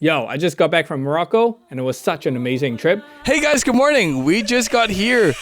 Yo, I just got back from Morocco and it was such an amazing trip. Hey guys, good morning. We just got here.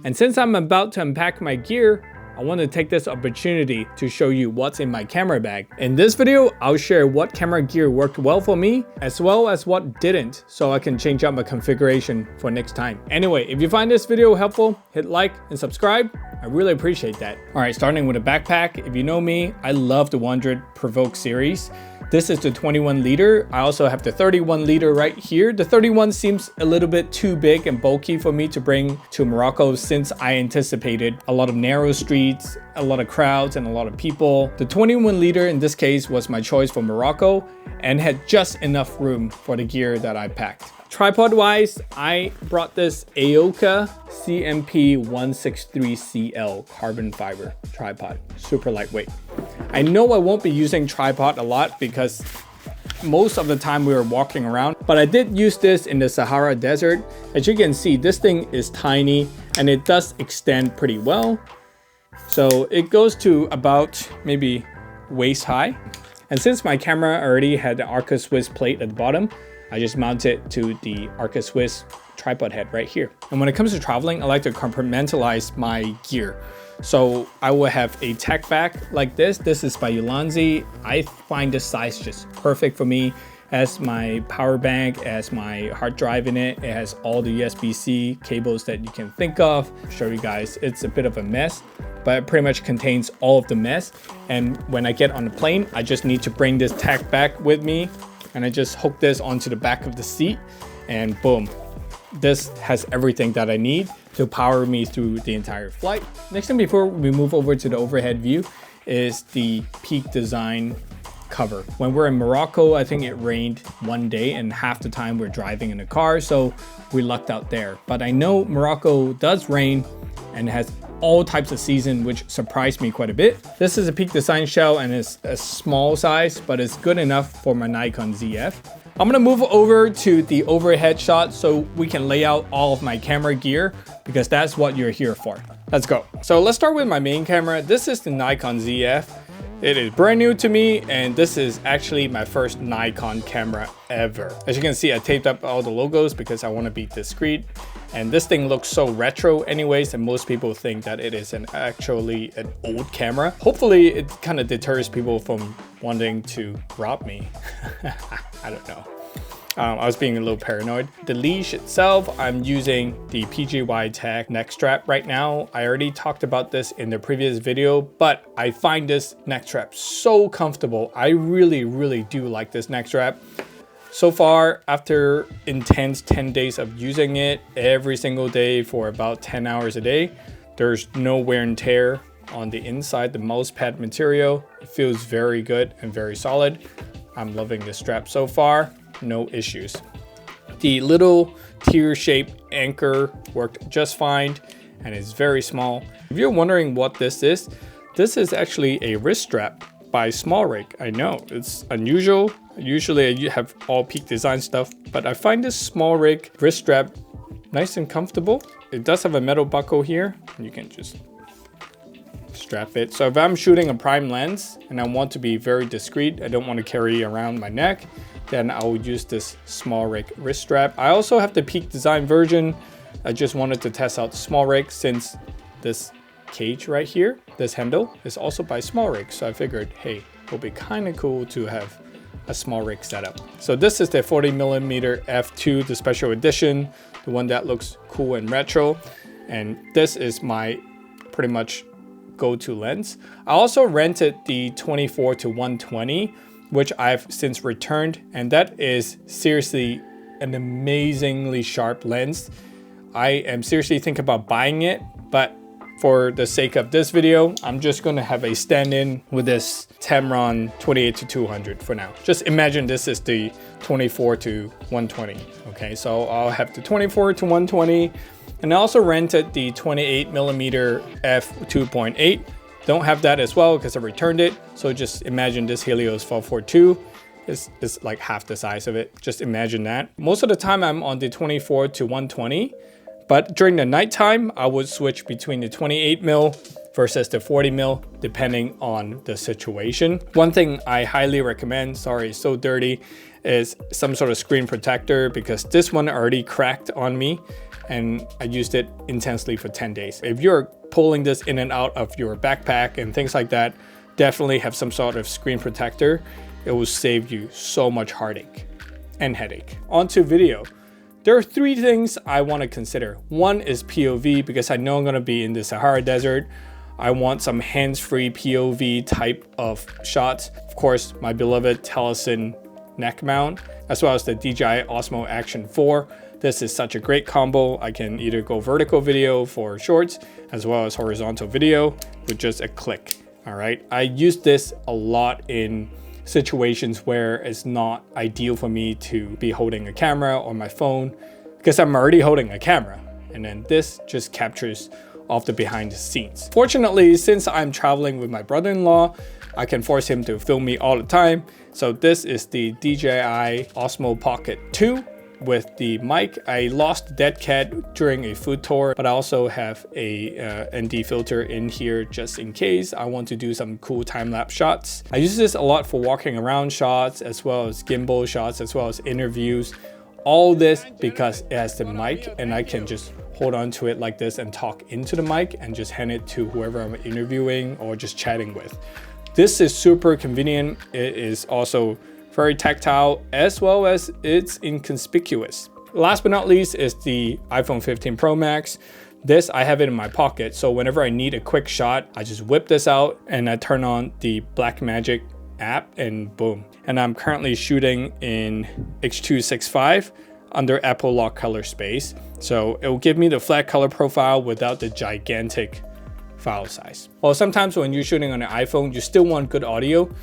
And since I'm about to unpack my gear, I want to take this opportunity to show you what's in my camera bag. In this video, I'll share what camera gear worked well for me, as well as what didn't, so I can change up my configuration for next time. Anyway, if you find this video helpful, hit like and subscribe. I really appreciate that. All right, starting with a backpack. If you know me, I love the 100 Provoke series. This is the 21 liter. I also have the 31 liter right here. The 31 seems a little bit too big and bulky for me to bring to Morocco since I anticipated a lot of narrow streets, a lot of crowds, and a lot of people. The 21 liter in this case was my choice for Morocco and had just enough room for the gear that I packed. Tripod wise, I brought this Aoka CMP 163CL carbon fiber tripod, super lightweight. I know I won't be using tripod a lot because most of the time we were walking around, but I did use this in the Sahara Desert. As you can see, this thing is tiny and it does extend pretty well. So it goes to about maybe waist high. And since my camera already had the Arca Swiss plate at the bottom, I just mount it to the Arca Swiss tripod head right here. And when it comes to traveling, I like to compartmentalize my gear. So I will have a tech bag like this. This is by Ulanzi. I find this size just perfect for me. It has my power bank, it has my hard drive in it. It has all the USB-C cables that you can think of. I'll show you guys, it's a bit of a mess, but it pretty much contains all of the mess. And when I get on the plane, I just need to bring this tech bag with me. And I just hook this onto the back of the seat and boom. This has everything that I need to power me through the entire flight. Next thing before we move over to the overhead view is the Peak Design cover. When we're in Morocco, I think it rained one day and half the time we're driving in a car, so we lucked out there. But I know Morocco does rain and has all types of season, which surprised me quite a bit. This is a Peak Design shell and it's a small size, but it's good enough for my Nikon ZF. I'm gonna move over to the overhead shot so we can lay out all of my camera gear because that's what you're here for. Let's go. So let's start with my main camera. This is the Nikon ZF. It is brand new to me and this is actually my first Nikon camera ever. As you can see, I taped up all the logos because I want to be discreet. And this thing looks so retro anyways, and most people think that it is actually an old camera. Hopefully it kind of deters people from wanting to rob me. I don't know. I was being a little paranoid. The leash itself, I'm using the PJY Tech neck strap right now. I already talked about this in the previous video, but I find this neck strap so comfortable. I really do like this neck strap. So far, after intense 10 days of using it every single day for about 10 hours a day, there's no wear and tear on the inside. The mouse pad material, it feels very good and very solid. I'm loving this strap so far, no issues. The little tear-shaped anchor worked just fine and it's very small. If you're wondering what this is actually a wrist strap by Small Rig. I know it's unusual. Usually I have all Peak Design stuff, but I find this Small Rig wrist strap nice and comfortable. It does have a metal buckle here. You can just strap it. So if I'm shooting a prime lens and I want to be very discreet, I don't want to carry around my neck, then I'll use this Small Rig wrist strap. I also have the Peak Design version. I just wanted to test out the Small Rig since this cage right here, this handle is also by Small Rig. So I figured, hey, it will be kind of cool to have a Small Rig setup. So this is the 40mm f2, the special edition, the one that looks cool and retro. And this is my pretty much go-to lens. I also rented the 24 to 120, which I've since returned. And that is seriously an amazingly sharp lens. I am seriously thinking about buying it, but For the sake of this video, I'm just gonna have a stand-in with this Tamron 28-200 for now. Just imagine this is the 24-120. Okay, so I'll have the 24-120, and I also rented the 28mm f2.8. Don't have that as well because I returned it. So just imagine this Helios 442 is like half the size of it. Just imagine that. Most of the time I'm on the 24-120. But during the nighttime, I would switch between the 28mm versus the 40mm, depending on the situation. One thing I highly recommend, sorry, it's so dirty, is some sort of screen protector, because this one already cracked on me and I used it intensely for 10 days. If you're pulling this in and out of your backpack and things like that, definitely have some sort of screen protector. It will save you so much heartache and headache. On to video. There are three things I want to consider. One is POV, because I know I'm going to be in the Sahara Desert. I want some hands-free POV type of shots. Of course, my beloved Telesin neck mount, as well as the DJI Osmo Action 4. This is such a great combo. I can either go vertical video for shorts, as well as horizontal video with just a click. All right, I use this a lot in situations where it's not ideal for me to be holding a camera or my phone, because I'm already holding a camera, and then this just captures off the behind the scenes. Fortunately, since I'm traveling with my brother-in-law, I can force him to film me all the time. So this is the DJI Osmo Pocket 2 with the mic. I lost dead cat during a food tour, but I also have a ND filter in here just in case I want to do some cool time-lapse shots. I use this a lot for walking around shots, as well as gimbal shots, as well as interviews. All this because it has the mic, and I can just hold on to it like this and talk into the mic and just hand it to whoever I'm interviewing or just chatting with. This is super convenient. It is also very tactile, as well as it's inconspicuous. Last but not least is the iPhone 15 Pro Max. This, I have it in my pocket, so whenever I need a quick shot, I just whip this out and I turn on the Blackmagic app and boom. And I'm currently shooting in H.265 under Apple Lock color space. So it will give me the flat color profile without the gigantic file size. Well, sometimes when you're shooting on an iPhone, you still want good audio.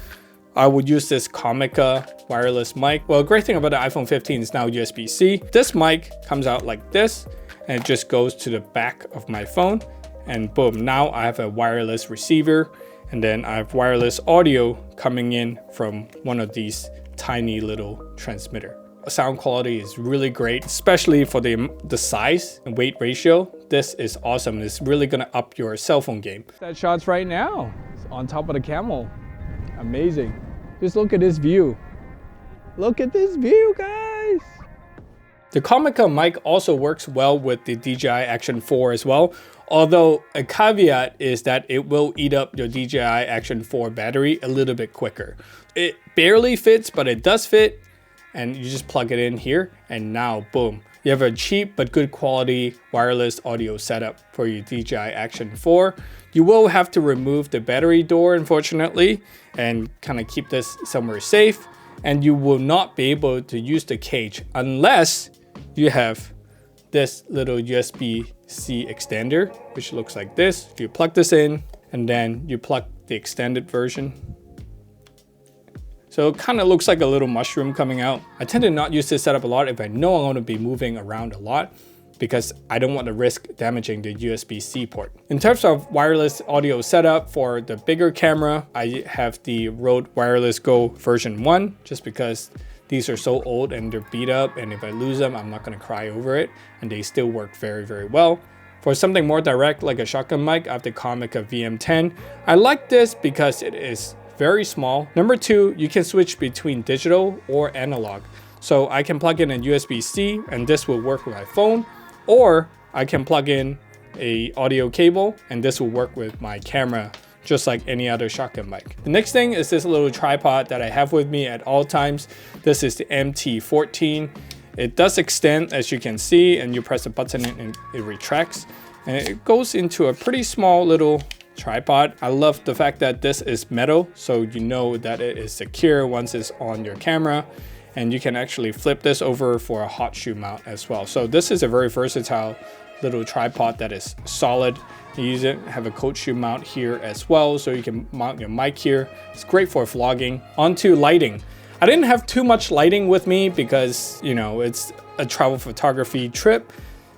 I would use this Comica wireless mic. Well, a great thing about the iPhone 15 is now USB-C. This mic comes out like this, and it just goes to the back of my phone, and boom, now I have a wireless receiver, and then I have wireless audio coming in from one of these tiny little transmitter. Sound quality is really great, especially for the size and weight ratio. This is awesome. It's really gonna up your cell phone game. That shot's right now. It's on top of the camel. Amazing. Just look at this view. Look at this view, guys. The Comica mic also works well with the DJI Action 4 as well. Although a caveat is that it will eat up your DJI Action 4 battery a little bit quicker. It barely fits, but it does fit. And you just plug it in here, and now boom. You have a cheap but good quality wireless audio setup for your DJI Action 4. You will have to remove the battery door, unfortunately, and kind of keep this somewhere safe. And you will not be able to use the cage unless you have this little USB-C extender, which looks like this. You plug this in, and then you plug the extended version. So it kind of looks like a little mushroom coming out. I tend to not use this setup a lot if I know I'm going to be moving around a lot, because I don't want to risk damaging the USB-C port. In terms of wireless audio setup for the bigger camera, I have the Rode Wireless Go version 1, just because these are so old and they're beat up, and if I lose them, I'm not going to cry over it, and they still work very, very well. For something more direct like a shotgun mic, I have the Comica VM10. I like this because it is very small. Number two, you can switch between digital or analog. So I can plug in a USB-C and this will work with my phone, or I can plug in a audio cable and this will work with my camera, just like any other shotgun mic. The next thing is this little tripod that I have with me at all times. This is the MT14. It does extend, as you can see, and you press a button and it retracts. And it goes into a pretty small little tripod. I love the fact that this is metal, so you know that it is secure once it's on your camera, and you can actually flip this over for a hot shoe mount as well. So this is a very versatile little tripod that is solid. You use it, have a cold shoe mount here as well, so you can mount your mic here. It's great for vlogging. Onto lighting. I didn't have too much lighting with me because, you know, it's a travel photography trip.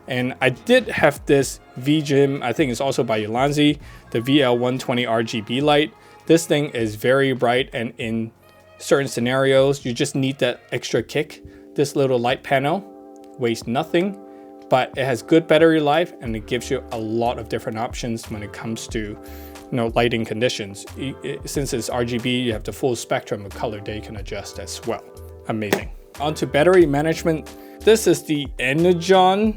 And I did have this VGym, I think it's also by Ulanzi, the VL120 RGB light. This thing is very bright, and in certain scenarios, you just need that extra kick. This little light panel weighs nothing, but it has good battery life, and it gives you a lot of different options when it comes to, you know, lighting conditions. Since it's RGB, you have the full spectrum of color that you can adjust as well. Amazing. Onto battery management. This is the Energon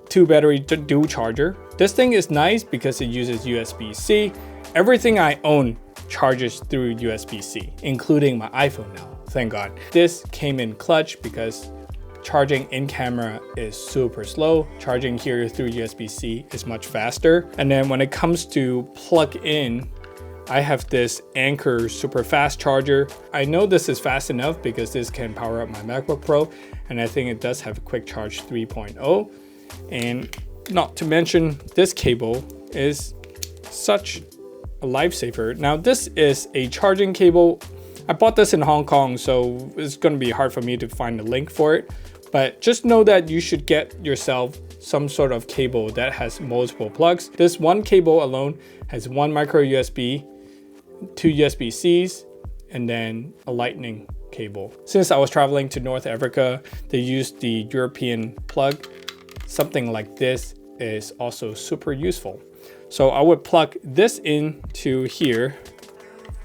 2 battery dual charger. This thing is nice because it uses USB-C. Everything I own charges through USB-C, including my iPhone now. Thank God. This came in clutch because charging in camera is super slow. Charging here through USB-C is much faster. And then when it comes to plug in, I have this Anker super fast charger. I know this is fast enough because this can power up my MacBook Pro, and I think it does have a quick charge 3.0. And not to mention, this cable is such a lifesaver. Now this is a charging cable. I bought this in Hong Kong, so it's going to be hard for me to find a link for it. But just know that you should get yourself some sort of cable that has multiple plugs. This one cable alone has one micro USB, 2 USB-Cs, and then a lightning cable. Since I was traveling to North Africa, they used the European plug. Something like this is also super useful. So I would plug this into here,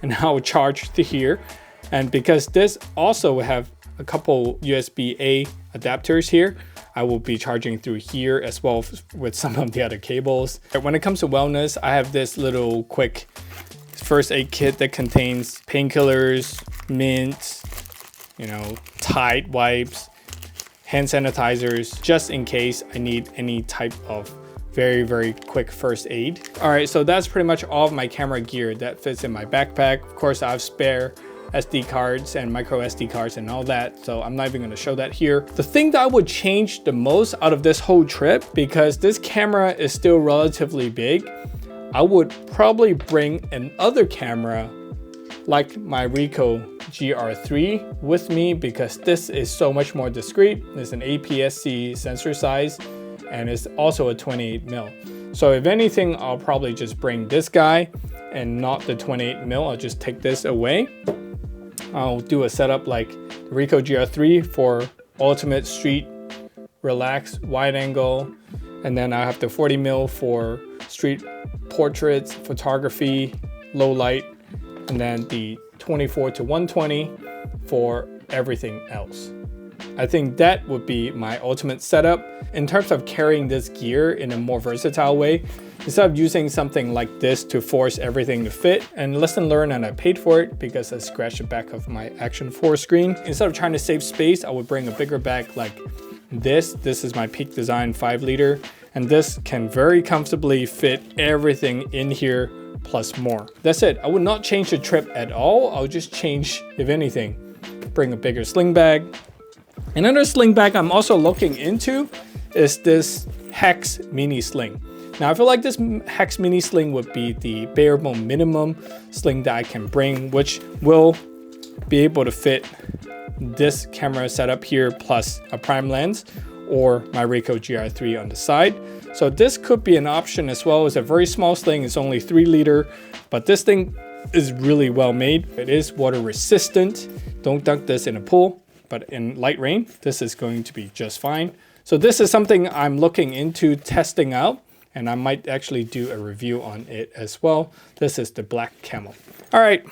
and I would charge to here. And because this also have a couple USB-A adapters here, I will be charging through here as well with some of the other cables. When it comes to wellness, I have this little quick first aid kit that contains painkillers, mint, you know, Tide wipes, hand sanitizers, just in case I need any type of very quick first aid. All right, so that's pretty much all of my camera gear that fits in my backpack. Of course, I have spare SD cards and micro SD cards and all that, so I'm not even gonna show that here. The thing that I would change the most out of this whole trip, because this camera is still relatively big, I would probably bring another camera like my Ricoh GR3 with me, because this is so much more discreet. It's an APS-C sensor size, and it's also a 28mm. So if anything, I'll probably just bring this guy and not the 28mm. I'll just take this away. I'll do a setup like the Ricoh GR3 for ultimate street, relax, wide angle. And then I have the 40mm for street portraits, photography, low light. And then the 24 to 120 for everything else. I think that would be my ultimate setup. In terms of carrying this gear in a more versatile way, instead of using something like this to force everything to fit, and lesson learned, and I paid for it because I scratched the back of my Action 4 screen. Instead of trying to save space, I would bring a bigger bag like this. This is my Peak Design 5-liter, and this can very comfortably fit everything in here plus more. That's it. I would not change the trip at all. I'll just change, if anything, bring a bigger sling bag. Another sling bag I'm also looking into is this Hex Mini Sling. Now I feel like this Hex Mini Sling would be the bare bone minimum sling that I can bring, which will be able to fit this camera setup here plus a prime lens or my Ricoh GR3 on the side. So this could be an option as well. It's a very small sling. It's only 3 liter, but this thing is really well made. It is water resistant. Don't dunk this in a pool, but in light rain, this is going to be just fine. So this is something I'm looking into testing out, and I might actually do a review on it as well. This is the black camel. All right,